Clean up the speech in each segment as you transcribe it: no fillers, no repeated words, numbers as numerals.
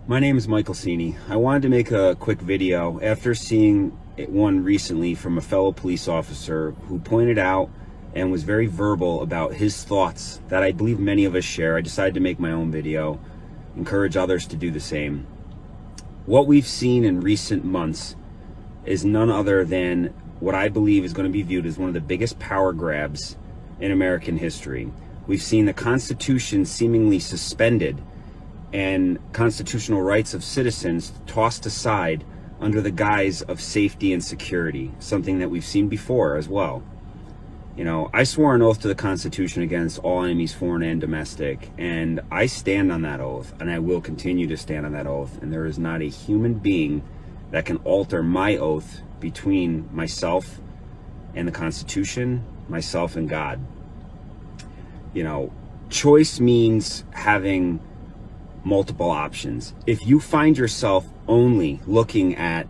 My name is Michael Cini. I wanted to make a quick video after seeing one recently from a fellow police officer who pointed out and was very verbal about his thoughts that I believe many of us share. I decided to make my own video, encourage others to do the same. What we've seen in recent months is none other than what I believe is going to be viewed as one of the biggest power grabs in American history. We've seen the Constitution seemingly suspended and constitutional rights of citizens tossed aside under the guise of safety and security, something that we've seen before as well. You know, I swore an oath to the Constitution against all enemies, foreign and domestic, and I stand on that oath, and I will continue to stand on that oath, and there is not a human being that can alter my oath between myself and the Constitution, myself and God. You know, choice means having multiple options. If you find yourself only looking at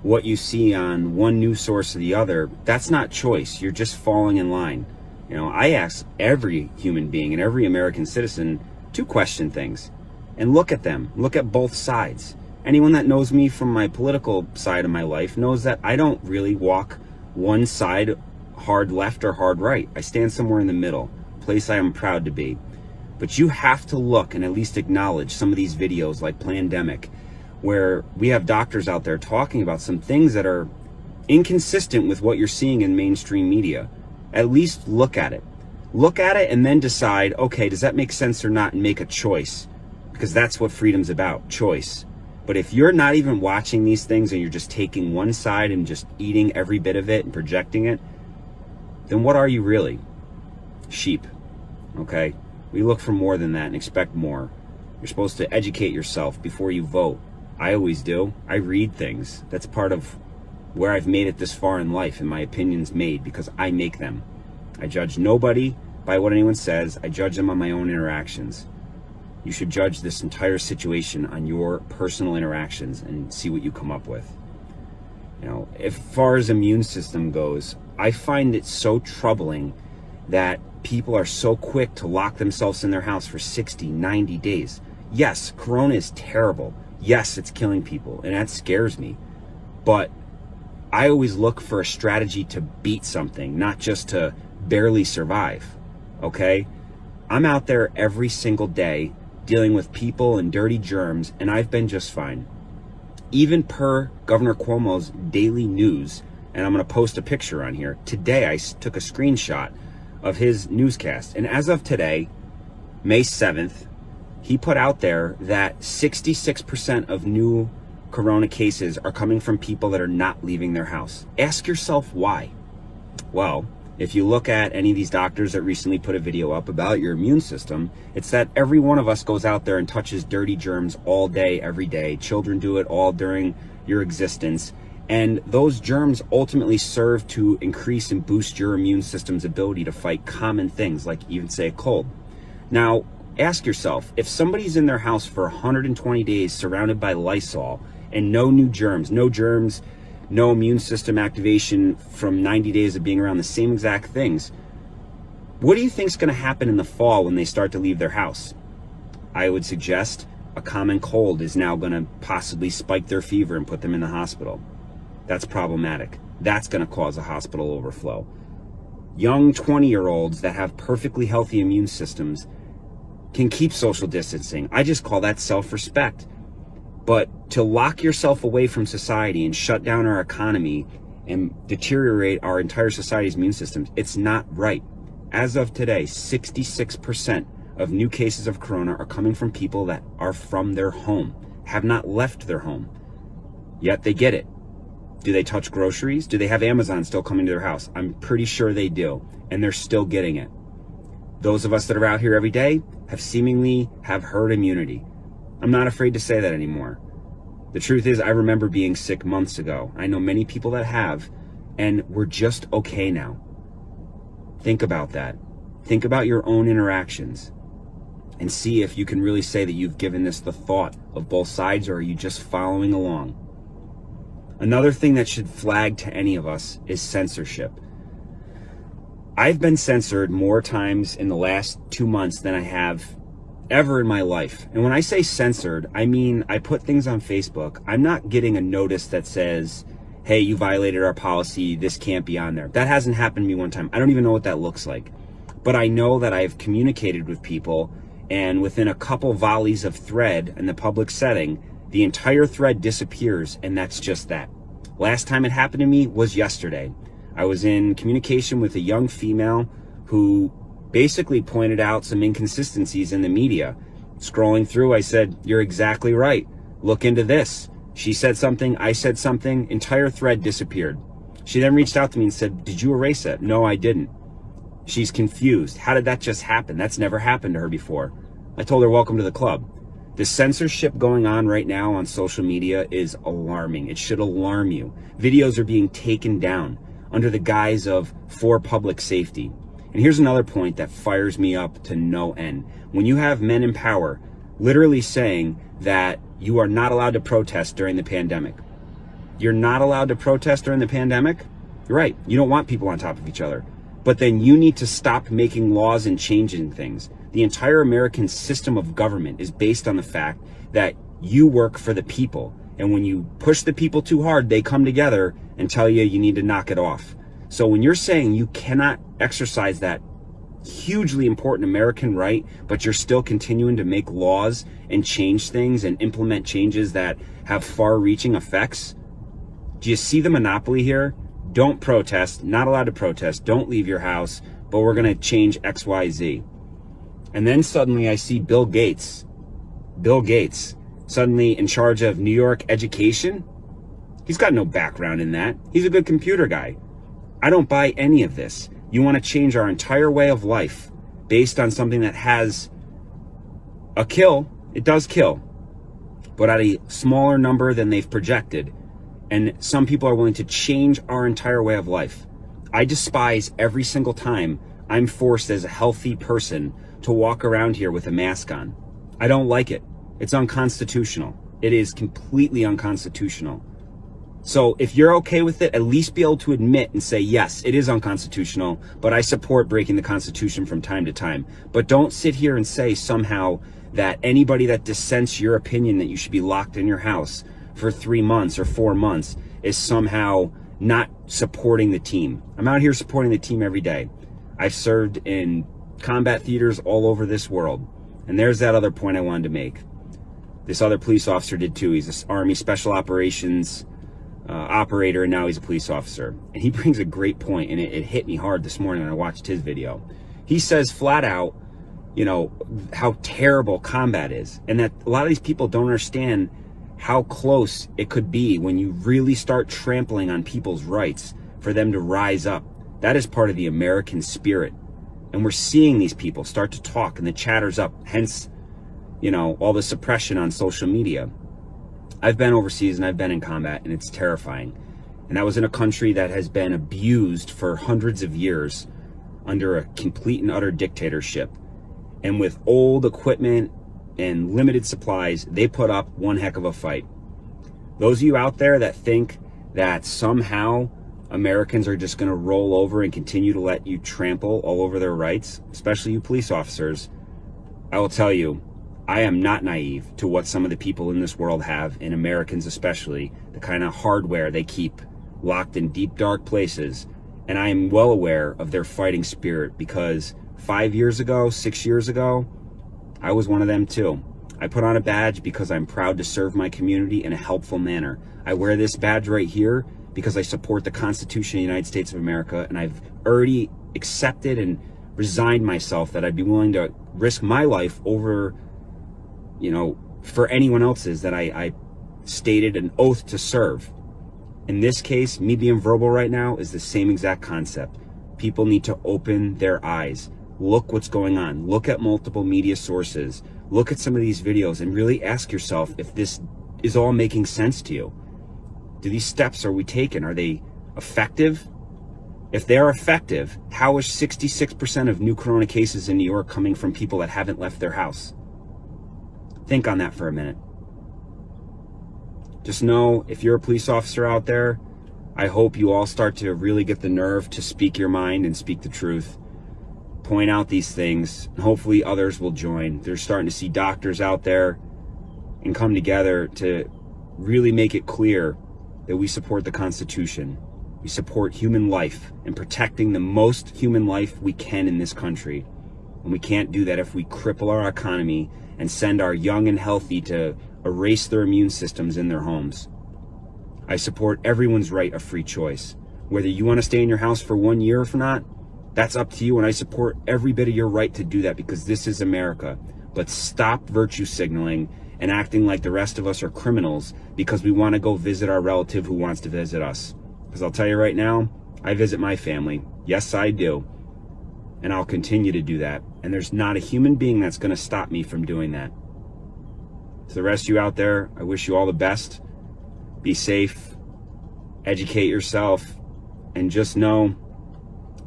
what you see on one news source or the other, that's not choice. You're just falling in line. You know, I ask every human being and every American citizen to question things and look at them, look at both sides. Anyone that knows me from my political side of my life knows that I don't really walk one side hard left or hard right. I stand somewhere in the middle, a place I am proud to be. But you have to look and at least acknowledge some of these videos like Plandemic, where we have doctors out there talking about some things that are inconsistent with what you're seeing in mainstream media. At least look at it. Look at it and then decide, okay, does that make sense or not, and make a choice. Because that's what freedom's about, choice. But if you're not even watching these things and you're just taking one side and just eating every bit of it and projecting it, then what are you really? Sheep, okay? We look for more than that and expect more. You're supposed to educate yourself before you vote. I always do. I read things. That's part of where I've made it this far in life, and my opinions made because I make them. I judge nobody by what anyone says. I judge them on my own interactions. You should judge this entire situation on your personal interactions and see what you come up with. You know, as far as immune system goes, I find it so troubling that people are so quick to lock themselves in their house for 60, 90 days. Yes, Corona is terrible. Yes, it's killing people, and that scares me. But I always look for a strategy to beat something, not just to barely survive, okay? I'm out there every single day dealing with people and dirty germs, and I've been just fine. Even per Governor Cuomo's daily news, and I'm going to post a picture on here. Today, I took a screenshot of his newscast, and as of today, May 7th, he put out there that 66% of new Corona cases are coming from people that are not leaving their house. Ask yourself why. Well, if you look at any of these doctors that recently put a video up about your immune system, it's that every one of us goes out there and touches dirty germs all day, every day. Children do it all during your existence. And those germs ultimately serve to increase and boost your immune system's ability to fight common things, like even say a cold. Now, ask yourself, if somebody's in their house for 120 days surrounded by Lysol and no new germs, no immune system activation from 90 days of being around the same exact things, what do you think is going to happen in the fall when they start to leave their house? I would suggest a common cold is now going to possibly spike their fever and put them in the hospital. That's problematic. That's going to cause a hospital overflow. Young 20-year-olds that have perfectly healthy immune systems can keep social distancing. I just call that self-respect. But to lock yourself away from society and shut down our economy and deteriorate our entire society's immune systems, it's not right. As of today, 66% of new cases of Corona are coming from people that are from their home, have not left their home, yet they get it. Do they touch groceries? Do they have Amazon still coming to their house? I'm pretty sure they do, and they're still getting it. Those of us that are out here every day have herd immunity. I'm not afraid to say that anymore. The truth is, I remember being sick months ago. I know many people that have, and we're just okay now. Think about that. Think about your own interactions and see if you can really say that you've given this the thought of both sides, or are you just following along? Another thing that should flag to any of us is censorship. I've been censored more times in the last 2 months than I have ever in my life. And when I say censored, I mean I put things on Facebook. I'm not getting a notice that says, hey, you violated our policy, this can't be on there. That hasn't happened to me one time. I don't even know what that looks like. But I know that I've communicated with people, and within a couple volleys of thread in the public setting, the entire thread disappears, and that's just that. Last time it happened to me was yesterday. I was in communication with a young female who basically pointed out some inconsistencies in the media. Scrolling through, I said, you're exactly right. Look into this. She said something, I said something, entire thread disappeared. She then reached out to me and said, did you erase it? No, I didn't. She's confused. How did that just happen? That's never happened to her before. I told her, welcome to the club. The censorship going on right now on social media is alarming. It should alarm you. Videos are being taken down under the guise of for public safety. And here's another point that fires me up to no end. When you have men in power literally saying that you are not allowed to protest during the pandemic. You're not allowed to protest during the pandemic? You're right. You don't want people on top of each other. But then you need to stop making laws and changing things. The entire American system of government is based on the fact that you work for the people. And when you push the people too hard, they come together and tell you you need to knock it off. So when you're saying you cannot exercise that hugely important American right, but you're still continuing to make laws and change things and implement changes that have far-reaching effects, do you see the monopoly here? Don't protest, not allowed to protest, don't leave your house, but we're going to change X, Y, Z. And then suddenly I see Bill Gates, suddenly in charge of New York education. He's got no background in that. He's a good computer guy. I don't buy any of this. You want to change our entire way of life based on something that has a kill. It does kill, but at a smaller number than they've projected. And some people are willing to change our entire way of life. I despise every single time I'm forced as a healthy person to walk around here with a mask on. I don't like it. It's unconstitutional. It is completely unconstitutional. So if you're okay with it, at least be able to admit and say, yes, it is unconstitutional, but I support breaking the Constitution from time to time. But don't sit here and say somehow that anybody that dissents your opinion that you should be locked in your house for 3 months or 4 months is somehow not supporting the team. I'm out here supporting the team every day. I've served in combat theaters all over this world. And there's that other point I wanted to make. This other police officer did too. He's an Army Special Operations operator, and now he's a police officer. And he brings a great point, and it hit me hard this morning when I watched his video. He says flat out, you know, how terrible combat is, and that a lot of these people don't understand how close it could be when you really start trampling on people's rights for them to rise up. That is part of the American spirit. And we're seeing these people start to talk, and the chatter's up, hence, you know, all the suppression on social media. I've been overseas and I've been in combat, and it's terrifying. And that was in a country that has been abused for hundreds of years under a complete and utter dictatorship. And with old equipment and limited supplies, they put up one heck of a fight. Those of you out there that think that somehow Americans are just going to roll over and continue to let you trample all over their rights, especially you police officers, I will tell you, I am not naive to what some of the people in this world have, and Americans especially, the kind of hardware they keep locked in deep, dark places. And I am well aware of their fighting spirit, because 5 years ago, 6 years ago, I was one of them too. I put on a badge because I'm proud to serve my community in a helpful manner. I wear this badge right here because I support the Constitution of the United States of America, and I've already accepted and resigned myself that I'd be willing to risk my life over, you know, for anyone else's that I stated an oath to serve. In this case, me being verbal right now is the same exact concept. People need to open their eyes. Look what's going on. Look at multiple media sources. Look at some of these videos and really ask yourself if this is all making sense to you. Do these steps are we taking, are they effective? If they are effective, how is 66% of new corona cases in New York coming from people that haven't left their house? Think on that for a minute. Just know, if you're a police officer out there, I hope you all start to really get the nerve to speak your mind and speak the truth. point out these things, and hopefully others will join. They're starting to see doctors out there and come together to really make it clear that we support the Constitution. We support human life and protecting the most human life we can in this country. And we can't do that if we cripple our economy and send our young and healthy to erase their immune systems in their homes. I support everyone's right of free choice. Whether you want to stay in your house for 1 year or not, that's up to you, and I support every bit of your right to do that because this is America. But stop virtue signaling and acting like the rest of us are criminals because we want to go visit our relative who wants to visit us. Because I'll tell you right now, I visit my family. Yes, I do. And I'll continue to do that. And there's not a human being that's going to stop me from doing that. To the rest of you out there, I wish you all the best. Be safe. Educate yourself. And just know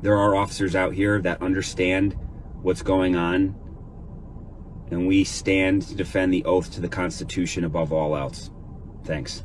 there are officers out here that understand what's going on. And we stand to defend the oath to the Constitution above all else. Thanks.